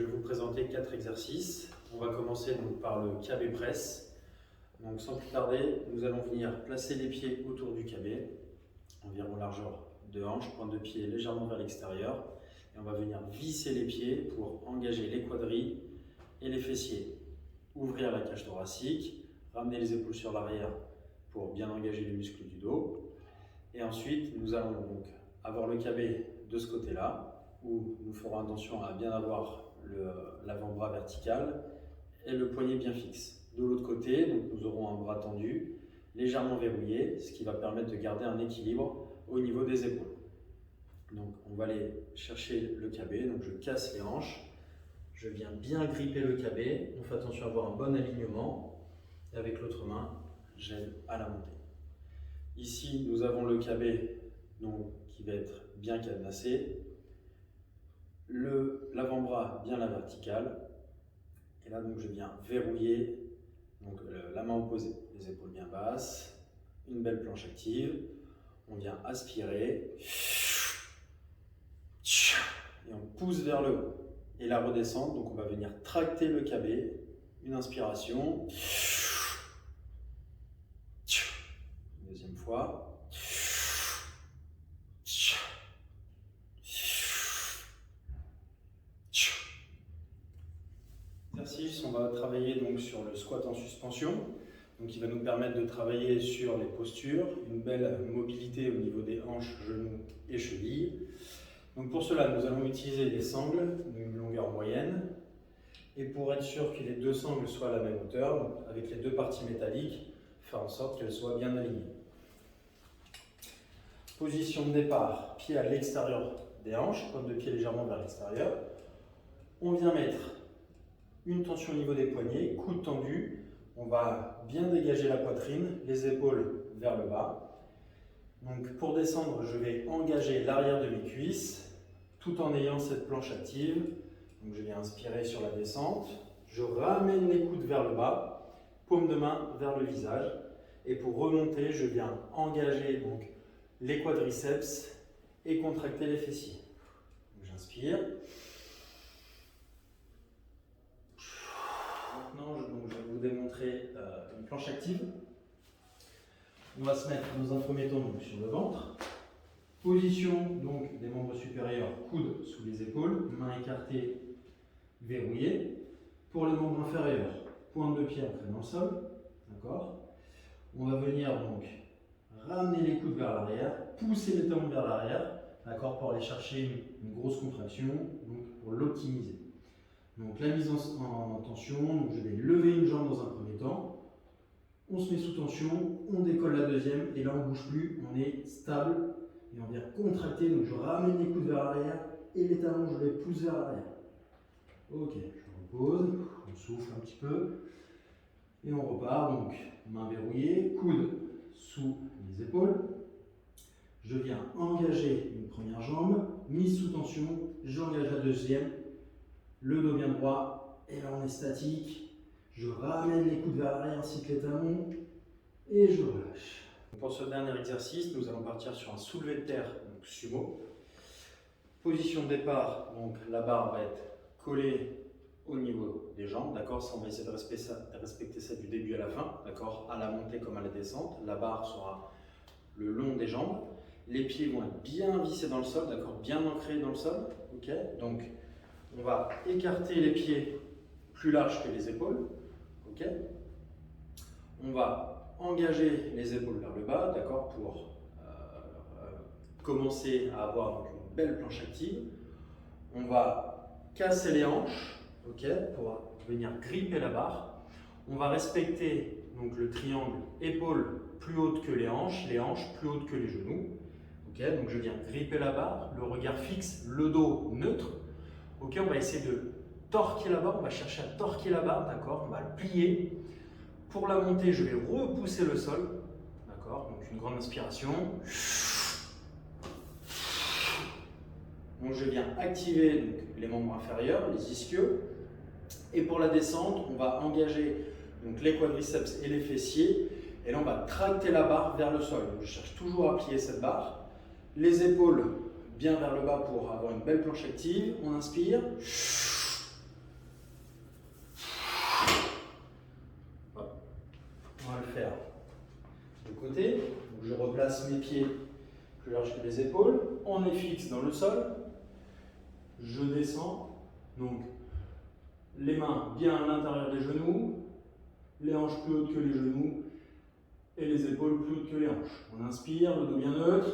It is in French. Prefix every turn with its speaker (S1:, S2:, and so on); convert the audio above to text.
S1: vais vous présenter 4 exercices. On va commencer donc par le KB press. Donc sans plus tarder, nous allons venir placer les pieds autour du KB, environ largeur de hanche, pointe de pied légèrement vers l'extérieur. Et on va venir visser les pieds pour engager les quadris et les fessiers. Ouvrir la cage thoracique, ramener les épaules sur l'arrière pour bien engager les muscles du dos. Et ensuite, nous allons donc avoir le KB de ce côté-là, où nous ferons attention à bien avoir l'avant-bras vertical et le poignet bien fixe. De l'autre côté, donc, nous aurons un bras tendu, légèrement verrouillé, ce qui va permettre de garder un équilibre au niveau des épaules. Donc on va aller chercher le KB, donc je casse les hanches, je viens bien gripper le KB, on fait attention à avoir un bon alignement, et avec l'autre main, j'aide à la montée. Ici, nous avons le KB donc, qui va être bien cadenassé, l'avant-bras bien à la verticale, et là donc je viens verrouiller donc, la main opposée, les épaules bien basses, une belle planche active, on vient aspirer, et on pousse vers le haut. Et la redescente, donc on va venir tracter le KB, une inspiration, deuxième fois, exercice, on va travailler donc sur le squat en suspension, donc qui va nous permettre de travailler sur les postures, une belle mobilité au niveau des hanches, genoux et chevilles. Donc pour cela, nous allons utiliser des sangles d'une longueur moyenne, et pour être sûr que les deux sangles soient à la même hauteur, donc avec les deux parties métalliques, faire en sorte qu'elles soient bien alignées. Position de départ, pied à l'extérieur des hanches, pointe de pied légèrement vers l'extérieur. On vient mettre une tension au niveau des poignets, coude tendu. On va bien dégager la poitrine, les épaules vers le bas. Donc pour descendre, je vais engager l'arrière de mes cuisses tout en ayant cette planche active. Donc je viens inspirer sur la descente. Je ramène les coudes vers le bas, paume de main vers le visage. Et pour remonter, je viens engager donc les quadriceps et contracter les fessiers. J'inspire. Maintenant, je vais vous démontrer une planche active. On va se mettre dans un premier temps donc, sur le ventre. Position donc, des membres supérieurs, coudes sous les épaules, mains écartées, verrouillées. Pour les membres inférieurs, pointe de pied ancrée dans le sol. D'accord. On va venir donc ramener les coudes vers l'arrière, pousser les talons vers l'arrière, d'accord, pour aller chercher une grosse contraction, donc pour l'optimiser. Donc la mise en tension, donc je vais lever une jambe dans un premier temps, on se met sous tension, on décolle la deuxième, et là on ne bouge plus, on est stable, et on vient contracter, donc je ramène les coudes vers l'arrière, et les talons je les pousse vers l'arrière. Ok, je repose, on souffle un petit peu, et on repart, donc main verrouillée, coude sous les épaules. Je viens engager une première jambe, mise sous tension, j'engage la deuxième, le dos bien droit, et là on est statique. Je ramène les coudes vers l'arrière ainsi que les talons, et je relâche. Pour ce dernier exercice, nous allons partir sur un soulevé de terre, donc sumo. Position de départ, donc la barre va être collée au niveau des jambes, d'accord. Ça, on va essayer de respecter ça du début à la fin, d'accord, à la montée comme à la descente. La barre sera le long des jambes. Les pieds vont être bien vissés dans le sol, d'accord, bien ancrés dans le sol, ok. Donc, on va écarter les pieds plus larges que les épaules, ok. On va engager les épaules vers le bas, d'accord, pour commencer à avoir donc, une belle planche active. On va casser les hanches, ok, pour venir gripper la barre. On va respecter donc, le triangle épaules plus hautes que les hanches plus hautes que les genoux. Okay, donc je viens gripper la barre, le regard fixe, le dos neutre. Ok, on va essayer de torquer la barre, on va chercher à torquer la barre, d'accord, on va le plier. Pour la montée, je vais repousser le sol, d'accord, donc une grande inspiration. Donc je viens activer donc, les membres inférieurs, les ischios. Et pour la descente, on va engager donc, les quadriceps et les fessiers. Et là, on va tracter la barre vers le sol. Donc, je cherche toujours à plier cette barre. Les épaules bien vers le bas pour avoir une belle planche active. On inspire. côté. Donc, je replace mes pieds plus larges que les épaules. On est fixe dans le sol. Je descends. Donc, les mains bien à l'intérieur des genoux, les hanches plus hautes que les genoux et les épaules plus hautes que les hanches. On inspire, le dos bien neutre.